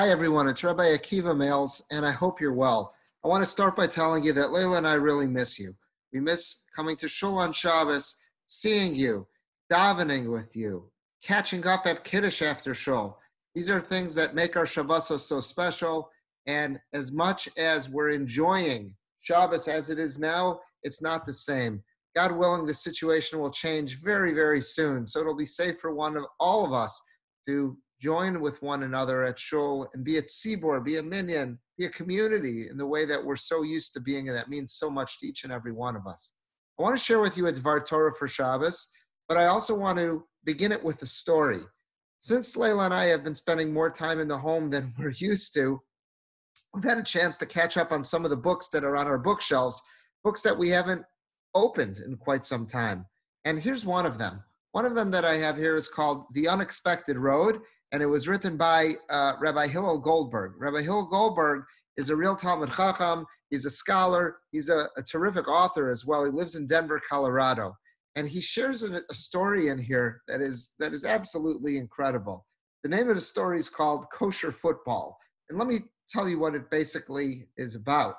Hi everyone, it's Rabbi Akiva Males, and I hope you're well. I want to start by telling you that Layla and I really miss you. We miss coming to Shul on Shabbos, seeing you, davening with you, catching up at Kiddush after Shul. These are things that make our Shabbosos so special, and as much as we're enjoying Shabbos as it is now, it's not the same. God willing, the situation will change very, very soon, so it'll be safe for all of us to join with one another at Shul and be a tzibor, be a minyan, be a community in the way that we're so used to being, and that means so much to each and every one of us. I want to share with you a Dvar Torah for Shabbos, but I also want to begin it with a story. Since Layla and I have been spending more time in the home than we're used to, we've had a chance to catch up on some of the books that are on our bookshelves, books that we haven't opened in quite some time. And here's one of them. One of them that I have here is called The Unexpected Road, and it was written by Rabbi Hillel Goldberg. Rabbi Hillel Goldberg is a real Talmud Chacham. He's a scholar. He's a terrific author as well. He lives in Denver, Colorado. And he shares a story in here that is absolutely incredible. The name of the story is called Kosher Football. And let me tell you what it basically is about.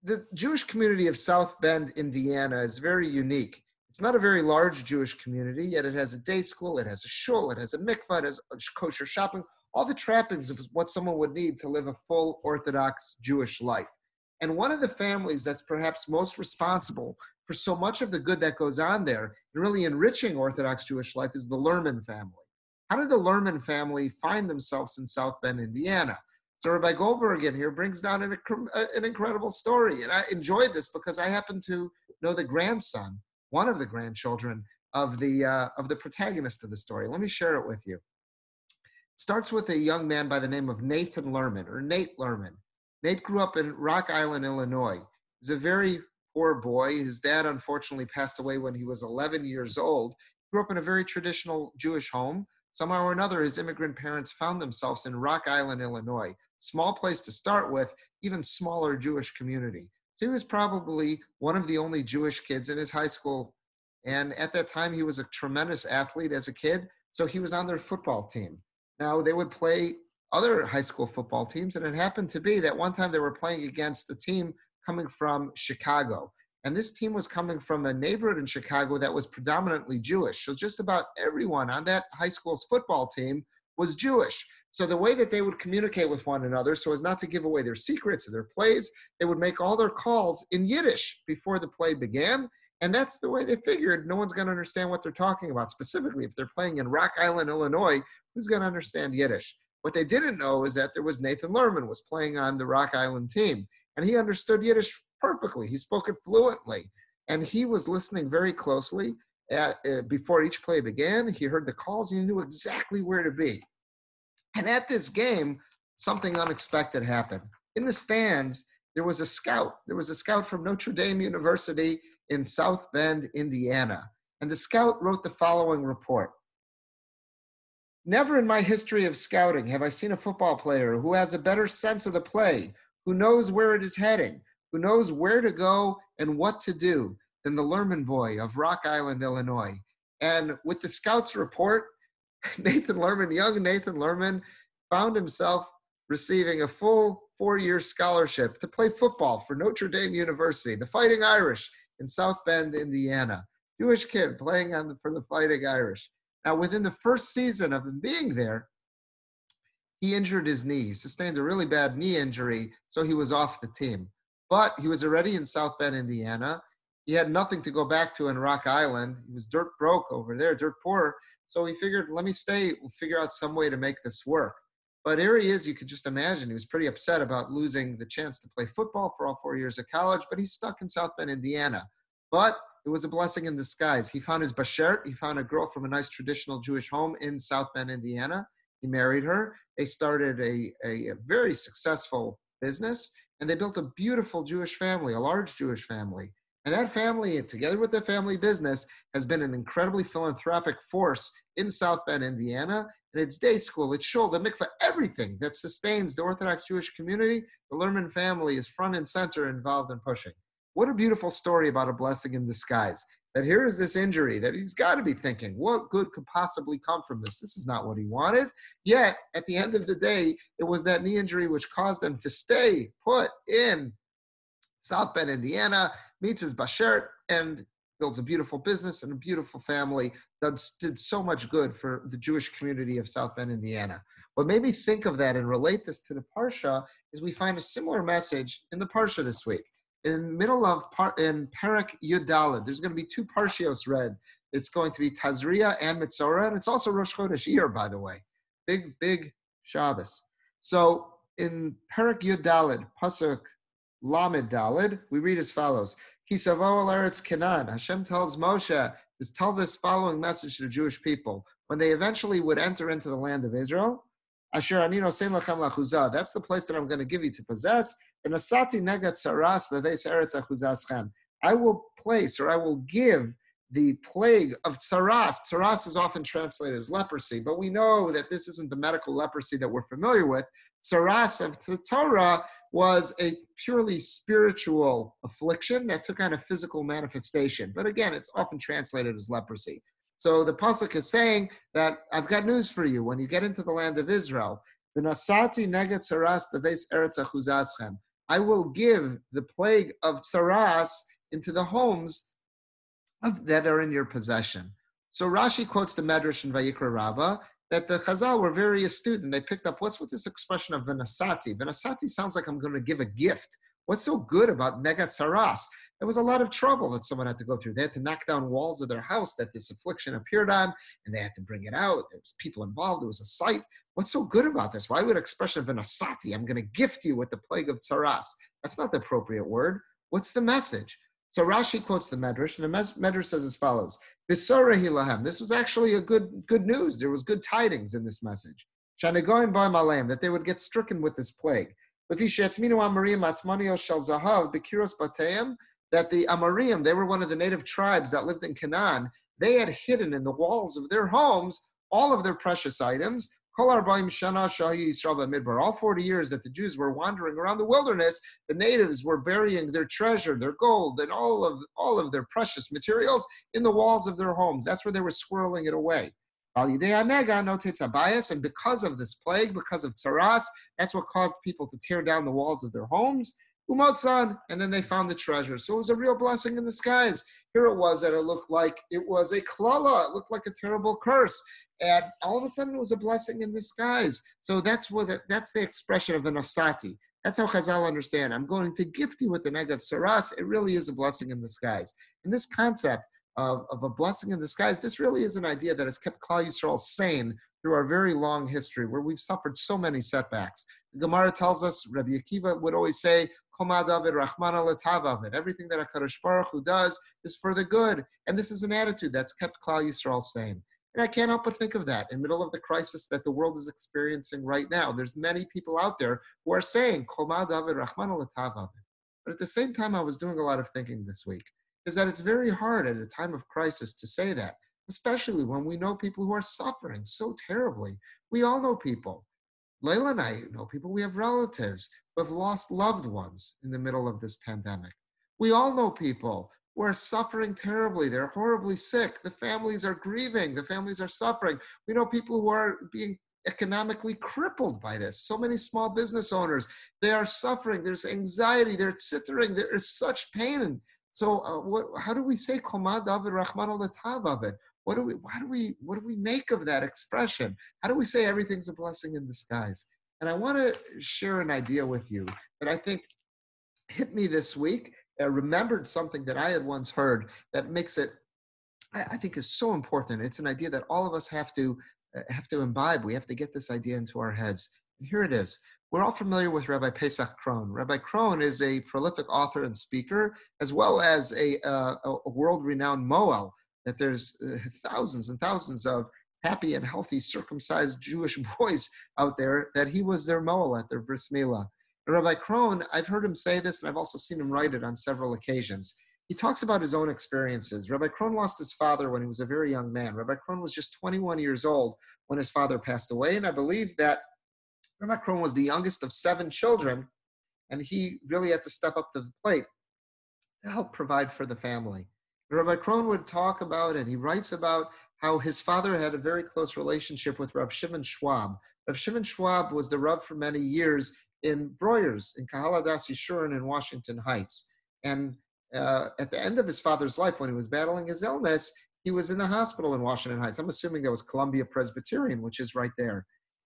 The Jewish community of South Bend, Indiana is very unique. It's not a very large Jewish community, yet it has a day school, it has a shul, it has a mikvah, it has kosher shopping, all the trappings of what someone would need to live a full Orthodox Jewish life. And one of the families that's perhaps most responsible for so much of the good that goes on there and really enriching Orthodox Jewish life is the Lerman family. How did the Lerman family find themselves in South Bend, Indiana? So Rabbi Goldberg in here brings down an incredible story. And I enjoyed this because I happen to know the grandson, one of the grandchildren of the protagonist of the story. Let me share it with you. It starts with a young man by the name of Nathan Lerman, or Nate Lerman. Nate grew up in Rock Island, Illinois. He was a very poor boy. His dad unfortunately passed away when he was 11 years old. He grew up in a very traditional Jewish home. Somehow or another, his immigrant parents found themselves in Rock Island, Illinois. Small place to start with, even smaller Jewish community. So he was probably one of the only Jewish kids in his high school. And at that time, he was a tremendous athlete as a kid. So he was on their football team. Now, they would play other high school football teams. And it happened to be that one time they were playing against a team coming from Chicago. And this team was coming from a neighborhood in Chicago that was predominantly Jewish. So just about everyone on that high school's football team was Jewish. So the way that they would communicate with one another, so as not to give away their secrets or their plays, they would make all their calls in Yiddish before the play began. And that's the way they figured no one's going to understand what they're talking about. Specifically, if they're playing in Rock Island, Illinois, who's going to understand Yiddish? What they didn't know is that there was Nathan Lerman was playing on the Rock Island team. And he understood Yiddish perfectly. He spoke it fluently. And he was listening very closely before each play began. He heard the calls and he knew exactly where to be. And at this game, something unexpected happened. In the stands, there was a scout. There was a scout from Notre Dame University in South Bend, Indiana. And the scout wrote the following report. Never in my history of scouting have I seen a football player who has a better sense of the play, who knows where it is heading, who knows where to go and what to do than the Lerman boy of Rock Island, Illinois. And with the scout's report, Nathan Lerman, young Nathan Lerman, found himself receiving a full 4-year scholarship to play football for Notre Dame University, the Fighting Irish in South Bend, Indiana. Jewish kid playing for the Fighting Irish. Now, within the first season of him being there, he injured his knee. He sustained a really bad knee injury, so he was off the team. But he was already in South Bend, Indiana. He had nothing to go back to in Rock Island. He was dirt broke over there, dirt poor. So he figured, let me stay, we'll figure out some way to make this work. But here he is, you could just imagine, he was pretty upset about losing the chance to play football for all 4 years of college, but he's stuck in South Bend, Indiana. But it was a blessing in disguise. He found his bashert, he found a girl from a nice traditional Jewish home in South Bend, Indiana. He married her. They started a very successful business, and they built a beautiful Jewish family, a large Jewish family. And that family, together with the family business, has been an incredibly philanthropic force in South Bend, Indiana. And its day school, its shul, the mikveh, everything that sustains the Orthodox Jewish community, the Lerman family is front and center involved in pushing. What a beautiful story about a blessing in disguise. that here is this injury that he's got to be thinking, what good could possibly come from this? This is not what he wanted. Yet, at the end of the day, it was that knee injury which caused him to stay put in South Bend, Indiana, meets his bashert, and builds a beautiful business and a beautiful family that did so much good for the Jewish community of South Bend, Indiana. What made me think of that and relate this to the Parsha is we find a similar message in the Parsha this week. In the middle of, in Perek Yud Daled, there's going to be two Parshios read. It's going to be Tazria and Metzorah, and it's also Rosh Chodesh Iyar, by the way. Big Shabbos. So in Perek Yud Daled, Pasuk Lamed Daled, we read as follows. Kisavo al Eretz Canaan. Hashem tells Moshe to tell this following message to the Jewish people. When they eventually would enter into the land of Israel, Asher ani nosein lachem lachuzah. That's the place that I'm going to give you to possess. And asati negat saras beveis eretz achuzaschem. I will place, or I will give, the plague of tsaras. Tsaras is often translated as leprosy, but we know that this isn't the medical leprosy that we're familiar with. Tsaras of the Torah was a purely spiritual affliction that took on a physical manifestation. But again, it's often translated as leprosy. So the pasuk is saying that I've got news for you when you get into the land of Israel. V'nasati negat tsaras beveis eretz achuzaschem. I will give the plague of tsaras into the homes that are in your possession. So Rashi quotes the Medrash in Vayikra Rabbah that the Chazal were very astute and they picked up what's with this expression of Venasati. Venasati sounds like I'm going to give a gift. What's so good about Negat Saras? There was a lot of trouble that someone had to go through. They had to knock down walls of their house that this affliction appeared on, and they had to bring it out. There was people involved. There was a site. What's so good about this? Why would expression of Venasati? I'm going to gift you with the plague of Tsaras. That's not the appropriate word. What's the message? So Rashi quotes the Medrash, and the Medrash says as follows: B'sorehi lahem. This was actually a good news. There was good tidings in this message. Shanegoim ba'im aleim, that they would get stricken with this plague. Lefi she'atminu amarim atmanio shel zahav b'kiros bateim, that the Amorim, they were one of the native tribes that lived in Canaan. They had hidden in the walls of their homes all of their precious items. All 40 years that the Jews were wandering around the wilderness, the natives were burying their treasure, their gold, and all of their precious materials in the walls of their homes. That's where they were squirreling it away. And because of this plague, because of tsaras, that's what caused people to tear down the walls of their homes. And then they found the treasure. So it was a real blessing in disguise. Here it was that it looked like it was a klala. It looked like a terrible curse. And all of a sudden it was a blessing in disguise. So that's the expression of an asati. That's how Chazal understand. I'm going to gift you with the Negat Saras. It really is a blessing in disguise. And this concept of a blessing in disguise, this really is an idea that has kept Klal Yisrael sane through our very long history, where we've suffered so many setbacks. The Gemara tells us, Rabbi Akiva would always say, everything that HaKadosh Baruch Hu does is for the good. And this is an attitude that's kept Klal Yisrael sane. And I can't help but think of that in the middle of the crisis that the world is experiencing right now. There's many people out there who are saying, but at the same time, I was doing a lot of thinking this week, is that it's very hard at a time of crisis to say that, especially when we know people who are suffering so terribly. We all know people. Layla and I know people. We have relatives who have lost loved ones in the middle of this pandemic. We all know people who are suffering terribly. They're horribly sick. The families are grieving. The families are suffering. We know people who are being economically crippled by this. So many small business owners, they are suffering. There's anxiety. They're tsittering. There is such pain. So how do we say Kol David Rahman Letav? What do we make of that expression? How do we say everything's a blessing in disguise? And I want to share an idea with you that I think hit me this week. I remembered something that I had once heard that makes it, I think, is so important. It's an idea that all of us have to imbibe. We have to get this idea into our heads. And here it is. We're all familiar with Rabbi Pesach Krohn. Rabbi Krohn is a prolific author and speaker, as well as a world-renowned Moel, that there's thousands and thousands of happy and healthy circumcised Jewish boys out there, that he was their Moel at their bris milah. Rabbi Krohn, I've heard him say this, and I've also seen him write it on several occasions. He talks about his own experiences. Rabbi Krohn lost his father when he was a very young man. Rabbi Krohn was just 21 years old when his father passed away, and I believe that Rabbi Krohn was the youngest of 7 children, and he really had to step up to the plate to help provide for the family. Rabbi Krohn would talk about, and he writes about, how his father had a very close relationship with Rav Shimon Schwab. Rav Shimon Schwab was the Rav for many years in Breuer's, in Kahaladas Yeshurun in Washington Heights. And at the end of his father's life, when he was battling his illness, he was in the hospital in Washington Heights. I'm assuming that was Columbia Presbyterian, which is right there.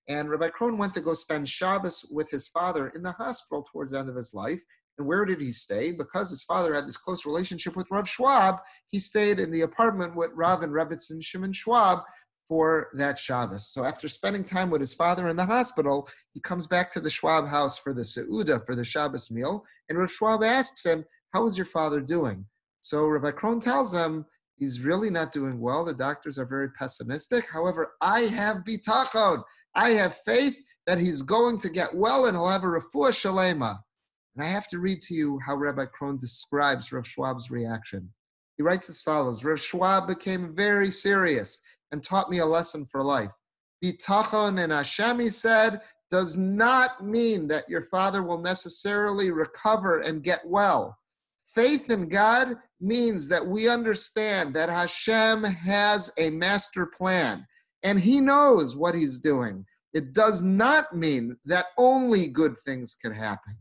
And Rabbi Krohn went to go spend Shabbos with his father in the hospital towards the end of his life. And where did he stay? Because his father had this close relationship with Rav Schwab, he stayed in the apartment with Rav and Rebbetzin Shimon Schwab for that Shabbos. So after spending time with his father in the hospital, he comes back to the Schwab house for the Seudah, for the Shabbos meal, and Rav Schwab asks him, how is your father doing? So Rabbi Krohn tells him, he's really not doing well. The doctors are very pessimistic. However, I have bitachon. I have faith that he's going to get well and he'll have a refuah shalema. And I have to read to you how Rabbi Krohn describes Rav Schwab's reaction. He writes as follows: Rav Schwab became very serious and taught me a lesson for life. Bitachon in Hashem, he said, does not mean that your father will necessarily recover and get well. Faith in God means that we understand that Hashem has a master plan and he knows what he's doing. It does not mean that only good things can happen.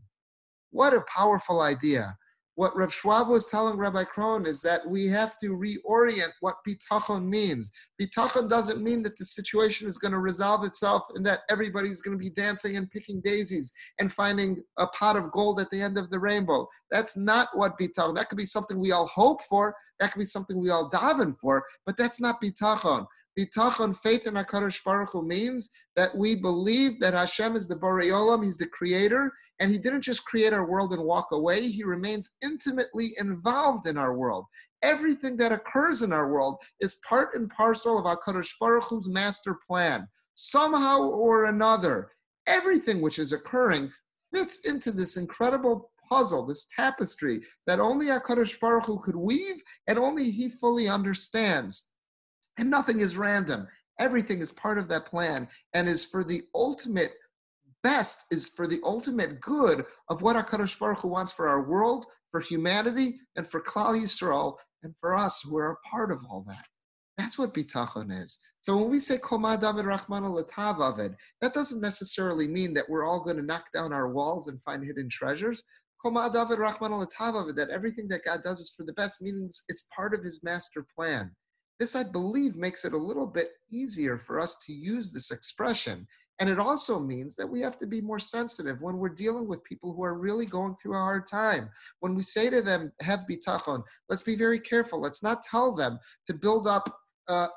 What a powerful idea. What Rav Schwab was telling Rabbi Krohn is that we have to reorient what bitachon means. Bitachon doesn't mean that the situation is going to resolve itself and that everybody's going to be dancing and picking daisies and finding a pot of gold at the end of the rainbow. That's not what bitachon. That could be something we all hope for. That could be something we all daven for, but that's not bitachon. Bitachon, faith in HaKadosh Baruch Hu, means that we believe that Hashem is the Borei Olam, he's the creator, and he didn't just create our world and walk away, he remains intimately involved in our world. Everything that occurs in our world is part and parcel of HaKadosh Baruch Hu's master plan. Somehow or another, everything which is occurring fits into this incredible puzzle, this tapestry that only HaKadosh Baruch Hu could weave and only he fully understands. And nothing is random. Everything is part of that plan and is for the ultimate best, is for the ultimate good of what HaKadosh Baruch Hu wants for our world, for humanity, and for Klal Yisrael, and for us who are a part of all that. That's what bitachon is. So when we say Kol Ma David Rachmana L'Tav Avid, that doesn't necessarily mean that we're all going to knock down our walls and find hidden treasures. Kol Ma David Rachmana L'Tav Avid, that everything that God does is for the best, means it's part of his master plan. This, I believe, makes it a little bit easier for us to use this expression. And it also means that we have to be more sensitive when we're dealing with people who are really going through a hard time. When we say to them, have bitachon, let's be very careful. Let's not tell them to build up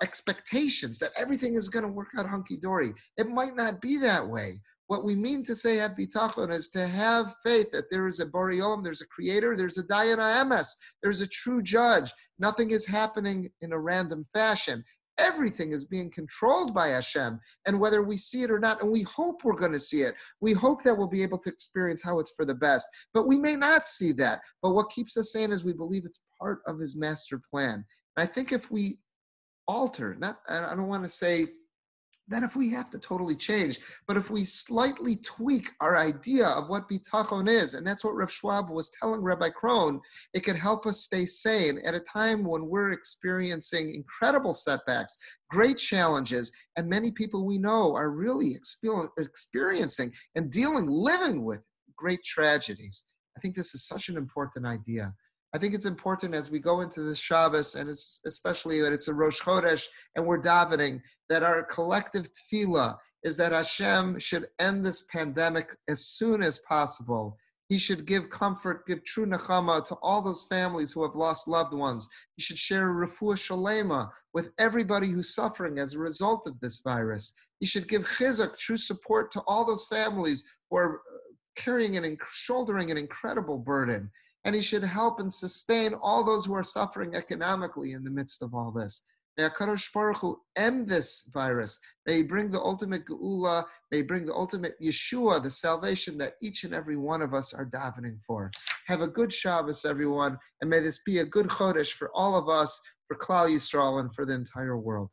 expectations that everything is going to work out hunky-dory. It might not be that way. What we mean to say have bitachon is to have faith that there is a Borei Olam, there's a creator, there's a Dayan HaEmes, there's a true judge. Nothing is happening in a random fashion. Everything is being controlled by Hashem, and whether we see it or not, and we hope we're going to see it, we hope that we'll be able to experience how it's for the best, but we may not see that. But what keeps us sane is we believe it's part of his master plan. And I think if we alter, I don't want to say that if we have to totally change, but if we slightly tweak our idea of what bitachon is, and that's what Rav Schwab was telling Rabbi Krohn, it can help us stay sane at a time when we're experiencing incredible setbacks, great challenges, and many people we know are really experiencing and living with great tragedies. I think this is such an important idea. I think it's important as we go into this Shabbos, and especially that it's a Rosh Chodesh and we're davening, that our collective tefillah is that Hashem should end this pandemic as soon as possible. He should give comfort, give true nechama to all those families who have lost loved ones. He should share refuah shalema with everybody who's suffering as a result of this virus. He should give chizuk, true support to all those families who are carrying and shouldering an incredible burden. And he should help and sustain all those who are suffering economically in the midst of all this. May HaKadosh Baruch Hu end this virus. May he bring the ultimate geula. May he bring the ultimate Yeshua, the salvation that each and every one of us are davening for. Have a good Shabbos, everyone, and may this be a good Chodesh for all of us, for Klal Yisrael, and for the entire world.